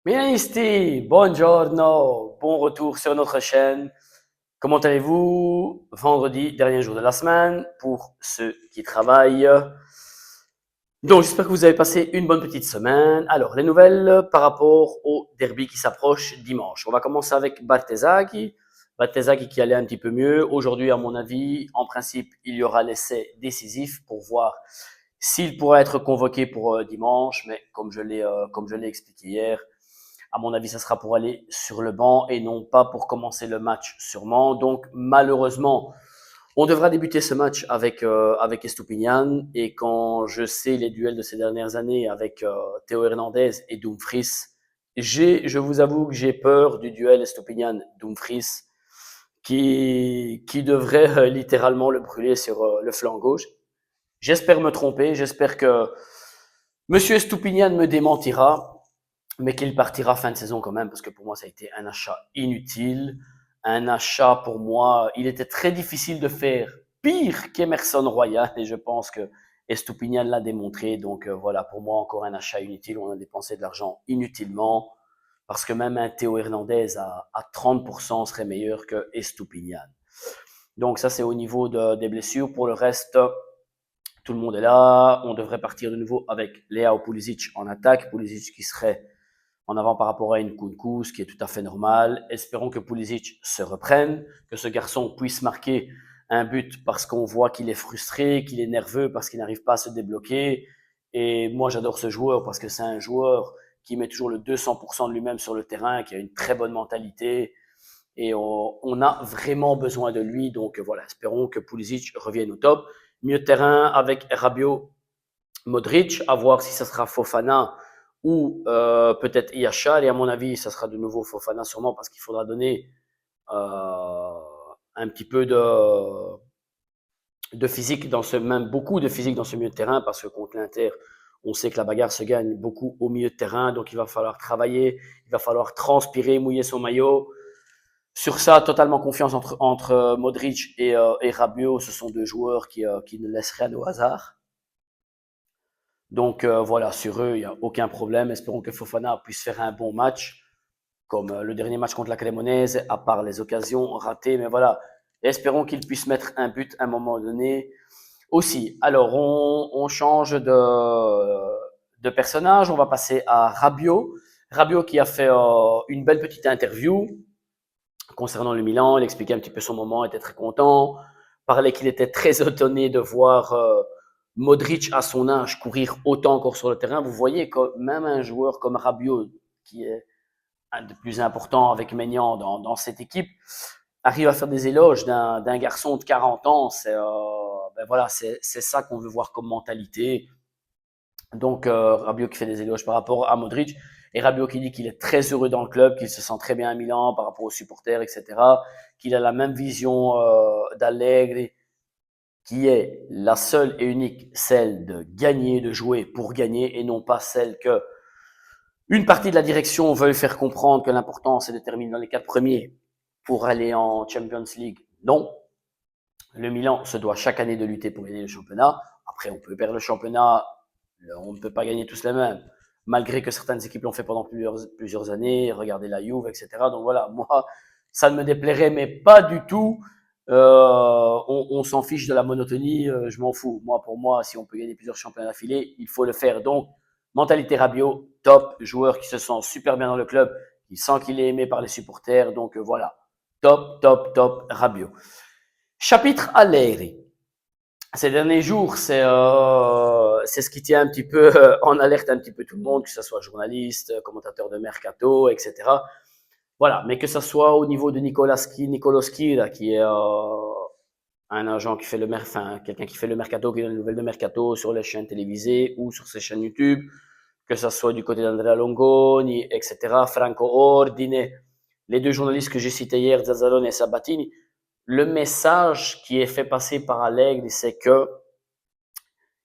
Misti, buongiorno, bon retour sur notre chaîne. Comment allez-vous? Vendredi, dernier jour de la semaine pour ceux qui travaillent. Donc, j'espère que vous avez passé une bonne petite semaine. Alors, les nouvelles par rapport au derby qui s'approche dimanche. On va commencer avec Bartesaghi. Bartesaghi qui allait un petit peu mieux. Aujourd'hui, à mon avis, en principe, il y aura l'essai décisif pour voir s'il pourra être convoqué pour dimanche. Mais comme je l'ai expliqué hier, à mon avis, ça sera pour aller sur le banc et non pas pour commencer le match sûrement. Donc malheureusement, on devra débuter ce match avec Estupiñán et quand je sais les duels de ces dernières années avec Théo Hernandez et Dumfries, je vous avoue que j'ai peur du duel Estupiñán-Dumfries qui devrait littéralement le brûler sur le flanc gauche. J'espère me tromper, j'espère que Monsieur Estupiñán me démentira, mais qu'il partira fin de saison quand même, parce que pour moi, ça a été un achat inutile. Un achat, pour moi, il était très difficile de faire pire qu'Emerson Royal, et je pense que Estupiñán l'a démontré. Donc voilà, pour moi, encore un achat inutile. On a dépensé de l'argent inutilement, parce que même un Théo Hernandez à 30% serait meilleur que Estupiñán. Donc ça, c'est au niveau des blessures. Pour le reste, tout le monde est là. On devrait partir de nouveau avec Leao Pulisic en attaque. Pulisic qui serait en avant par rapport à Nkunku, ce qui est tout à fait normal. Espérons que Pulisic se reprenne, que ce garçon puisse marquer un but parce qu'on voit qu'il est frustré, qu'il est nerveux parce qu'il n'arrive pas à se débloquer. Et moi, j'adore ce joueur parce que c'est un joueur qui met toujours le 200% de lui-même sur le terrain, qui a une très bonne mentalité. Et on a vraiment besoin de lui. Donc voilà, espérons que Pulisic revienne au top. Mieux de terrain avec Rabiot, Modric, à voir si ça sera Fofana ou peut-être Yachal. Et à mon avis, ça sera de nouveau Fofana sûrement parce qu'il faudra donner un petit peu de physique dans ce même beaucoup de physique dans ce milieu de terrain parce que contre l'Inter, on sait que la bagarre se gagne beaucoup au milieu de terrain, donc il va falloir travailler, il va falloir transpirer, mouiller son maillot. Sur ça, totalement confiance entre Modric et Rabiot. Ce sont deux joueurs qui ne laissent rien au hasard. Donc voilà, sur eux, il n'y a aucun problème. Espérons que Fofana puisse faire un bon match, comme le dernier match contre la Cremonese, à part les occasions ratées. Mais voilà, espérons qu'il puisse mettre un but à un moment donné. Aussi, alors on change de personnage. On va passer à Rabiot. Rabiot qui a fait une belle petite interview concernant le Milan. Il expliquait un petit peu son moment, était très content, parlait qu'il était très étonné de voir Modric à son âge courir autant encore sur le terrain. Vous voyez que même un joueur comme Rabiot, qui est un des plus importants avec Maignan dans cette équipe, arrive à faire des éloges d'un garçon de 40 ans. Ben voilà, c'est ça qu'on veut voir comme mentalité. Donc Rabiot qui fait des éloges par rapport à Modric et Rabiot qui dit qu'il est très heureux dans le club, qu'il se sent très bien à Milan par rapport aux supporters, etc. Qu'il a la même vision d'Allegri, qui est la seule et unique, celle de gagner, de jouer pour gagner et non pas celle que une partie de la direction veut faire comprendre que l'important c'est de terminer dans les 4 premiers pour aller en Champions League. Non, le Milan se doit chaque année de lutter pour gagner le championnat. Après, on peut perdre le championnat, on ne peut pas gagner tous les mêmes, malgré que certaines équipes l'ont fait pendant plusieurs années. Regardez la Juve, etc. Donc voilà, moi, ça ne me déplairait, mais pas du tout. On s'en fiche de la monotonie, je m'en fous. Moi, pour moi, si on peut gagner plusieurs championnats d'affilée, il faut le faire. Donc, mentalité Rabiot, top, joueur qui se sent super bien dans le club, qui sent qu'il est aimé par les supporters. Donc voilà, top, top, top, Rabiot. Chapitre Allegri. Ces derniers jours, c'est ce qui tient un petit peu en alerte un petit peu tout le monde, que ce soit journaliste, commentateur de mercato, etc. Voilà, mais que ce soit au niveau de Nicoloski là, qui est un agent qui fait enfin quelqu'un qui fait le mercato, qui donne les nouvelles de mercato sur les chaînes télévisées ou sur ses chaînes YouTube, que ce soit du côté d'Andrea Longoni, etc. Franco Ordine, les deux journalistes que j'ai cités hier, Zazzalone et Sabatini, le message qui est fait passer par Allegri, c'est que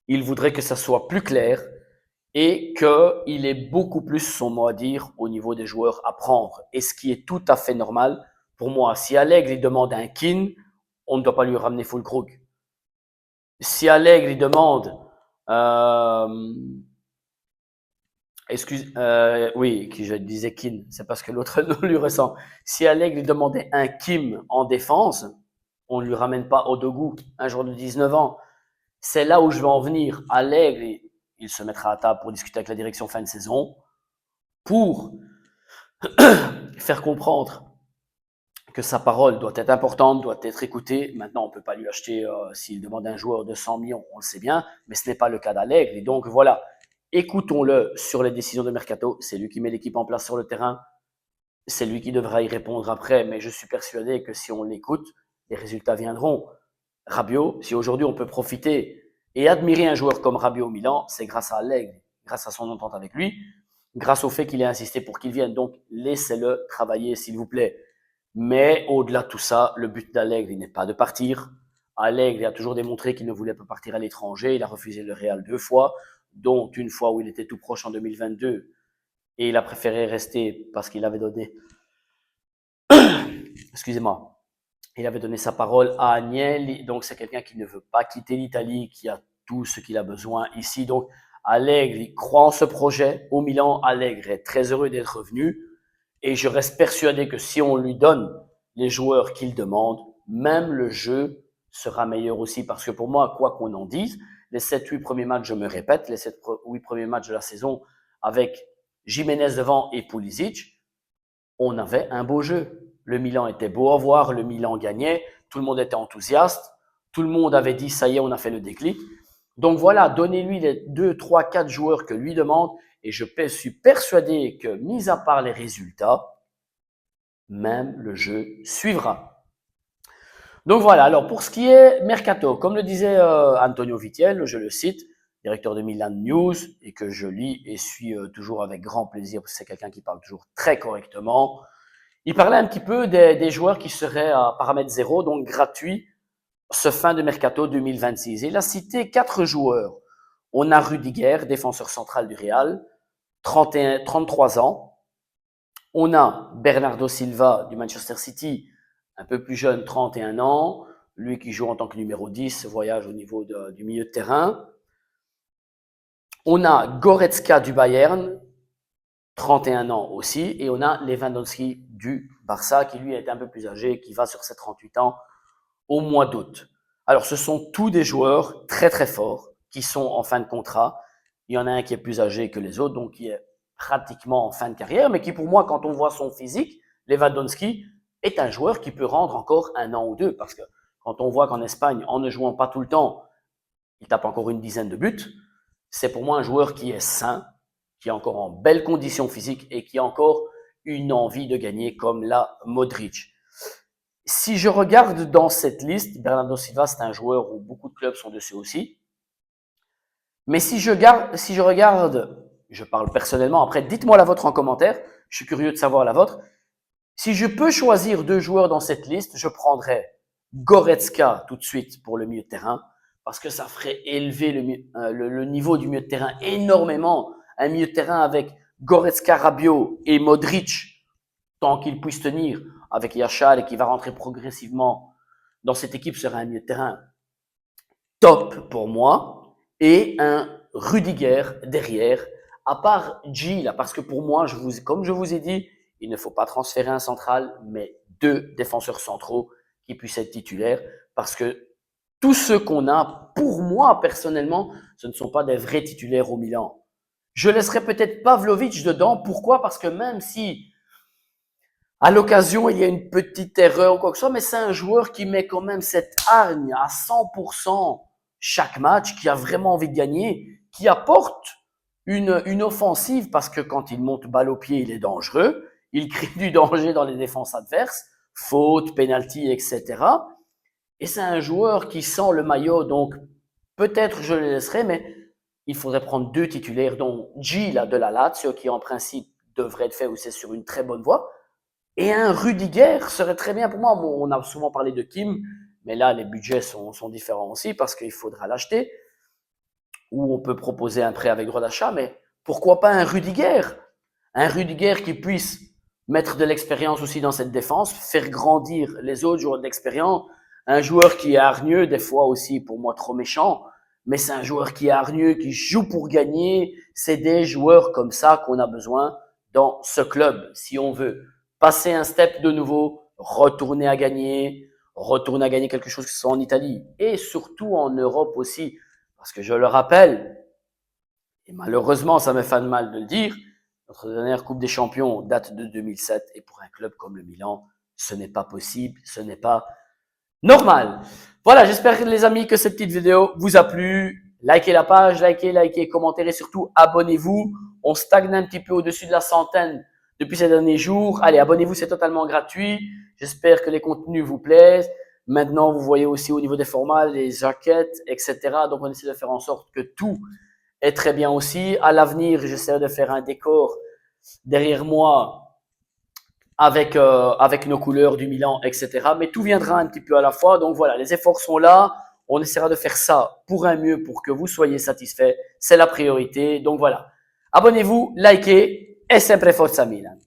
il voudrait que ça soit plus clair et qu'il ait beaucoup plus son mot à dire au niveau des joueurs à prendre. Et ce qui est tout à fait normal pour moi. Si Allegri demande un Keane, on ne doit pas lui ramener Fulkrug. Si Allegri demande euh, Oui, qui je disais Kin, c'est parce que l'autre nom lui ressemble. Si Alleg lui demandait un Kim en défense, on ne lui ramène pas Odogwu, un joueur de 19 ans. C'est là où je veux en venir. Alleg, il se mettra à table pour discuter avec la direction fin de saison, pour faire comprendre que sa parole doit être importante, doit être écoutée. Maintenant, on ne peut pas lui acheter, s'il demande un joueur de 100 millions, on le sait bien, mais ce n'est pas le cas d'Allegri. Et donc voilà, écoutons-le sur les décisions de Mercato. C'est lui qui met l'équipe en place sur le terrain. C'est lui qui devra y répondre après, mais je suis persuadé que si on l'écoute, les résultats viendront. Rabiot, si aujourd'hui on peut profiter et admirer un joueur comme Rabiot au Milan, c'est grâce à Allegri, grâce à son entente avec lui, grâce au fait qu'il ait insisté pour qu'il vienne. Donc laissez-le travailler, s'il vous plaît. Mais au-delà de tout ça, le but d'Allegri n'est pas de partir. Allegri a toujours démontré qu'il ne voulait pas partir à l'étranger. Il a refusé le Real 2 fois, dont une fois où il était tout proche en 2022. Et il a préféré rester parce qu'il avait donné, excusez-moi, il avait donné sa parole à Agnelli. Donc c'est quelqu'un qui ne veut pas quitter l'Italie, qui a tout ce qu'il a besoin ici. Donc Allegri croit en ce projet. Au Milan, Allegri est très heureux d'être revenu. Et je reste persuadé que si on lui donne les joueurs qu'il demande, même le jeu sera meilleur aussi. Parce que pour moi, quoi qu'on en dise, les 7-8 premiers matchs, je me répète, les 7-8 premiers matchs de la saison avec Jiménez devant et Pulisic, on avait un beau jeu. Le Milan était beau à voir, le Milan gagnait, tout le monde était enthousiaste, tout le monde avait dit ça y est, on a fait le déclic. Donc voilà, donnez-lui les 2, 3, 4 joueurs que lui demande et je suis persuadé que, mis à part les résultats, même le jeu suivra. Donc voilà, alors pour ce qui est Mercato, comme le disait Antonio Vitiel, je le cite, directeur de Milan News, et que je lis et suis toujours avec grand plaisir, parce que c'est quelqu'un qui parle toujours très correctement. Il parlait un petit peu des joueurs qui seraient à paramètre zéro, donc gratuits, ce fin de Mercato 2026. Et il a cité 4 joueurs. On a Rudiger, défenseur central du Real, 33 ans. On a Bernardo Silva du Manchester City, un peu plus jeune, 31 ans. Lui qui joue en tant que numéro 10, voyage au niveau du milieu de terrain. On a Goretzka du Bayern, 31 ans aussi. Et on a Lewandowski du Barça, qui lui est un peu plus âgé, qui va sur ses 38 ans au mois d'août. Alors, ce sont tous des joueurs très très forts qui sont en fin de contrat. Il y en a un qui est plus âgé que les autres, donc qui est pratiquement en fin de carrière, mais qui pour moi, quand on voit son physique, Lewandowski est un joueur qui peut rendre encore 1 an ou 2, parce que quand on voit qu'en Espagne, en ne jouant pas tout le temps, il tape encore une dizaine de buts, c'est pour moi un joueur qui est sain, qui est encore en belle condition physique et qui a encore une envie de gagner comme la Modric. Si je regarde dans cette liste, Bernardo Silva, c'est un joueur où beaucoup de clubs sont dessus aussi. Mais si je regarde, je parle personnellement, après dites-moi la vôtre en commentaire, je suis curieux de savoir la vôtre. Si je peux choisir 2 joueurs dans cette liste, je prendrais Goretzka tout de suite pour le milieu de terrain, parce que ça ferait élever le niveau du milieu de terrain énormément. Un milieu de terrain avec Goretzka, Rabiot et Modric, tant qu'il puisse tenir, avec Yachal et qui va rentrer progressivement dans cette équipe, sera un milieu de terrain top pour moi, et un Rudiger derrière, à part G, là, parce que pour moi, comme je vous ai dit, il ne faut pas transférer un central, mais 2 défenseurs centraux qui puissent être titulaires, parce que tous ceux qu'on a, pour moi, personnellement, ce ne sont pas des vrais titulaires au Milan. Je laisserai peut-être Pavlovic dedans. Pourquoi? Parce que même si à l'occasion, il y a une petite erreur ou quoi que ce soit, mais c'est un joueur qui met quand même cette hargne à 100% chaque match, qui a vraiment envie de gagner, qui apporte une offensive, parce que quand il monte balle au pied, il est dangereux, il crée du danger dans les défenses adverses, faute, penalty, etc. Et c'est un joueur qui sent le maillot, donc peut-être je le laisserai, mais il faudrait prendre 2 titulaires, dont G là, de la Lazio, qui en principe devrait être fait ou c'est sur une très bonne voie. Et un Rudiger serait très bien pour moi. Bon, on a souvent parlé de Kim, mais là, les budgets sont différents aussi parce qu'il faudra l'acheter. Ou on peut proposer un prêt avec droit d'achat, mais pourquoi pas un Rudiger? Un Rudiger qui puisse mettre de l'expérience aussi dans cette défense, faire grandir les autres joueurs d'expérience. Un joueur qui est hargneux, des fois aussi pour moi trop méchant, mais c'est un joueur qui est hargneux, qui joue pour gagner. C'est des joueurs comme ça qu'on a besoin dans ce club. Si on veut passer un step de nouveau, retourner à gagner quelque chose que ce soit en Italie et surtout en Europe aussi. Parce que je le rappelle, et malheureusement, ça me fait mal de le dire, notre dernière Coupe des Champions date de 2007 et pour un club comme le Milan, ce n'est pas possible, ce n'est pas normal. Voilà, j'espère les amis que cette petite vidéo vous a plu. Likez la page, likez, commentez et surtout abonnez-vous. On stagne un petit peu au-dessus de la centaine depuis ces derniers jours. Allez, abonnez-vous, c'est totalement gratuit. J'espère que les contenus vous plaisent. Maintenant, vous voyez aussi au niveau des formats, les jaquettes, etc. Donc, on essaie de faire en sorte que tout est très bien aussi. À l'avenir, j'essaierai de faire un décor derrière moi avec nos couleurs du Milan, etc. Mais tout viendra un petit peu à la fois. Donc voilà, les efforts sont là. On essaiera de faire ça pour un mieux, pour que vous soyez satisfaits. C'est la priorité. Donc voilà. Abonnez-vous, likez et sempre Forza Milan.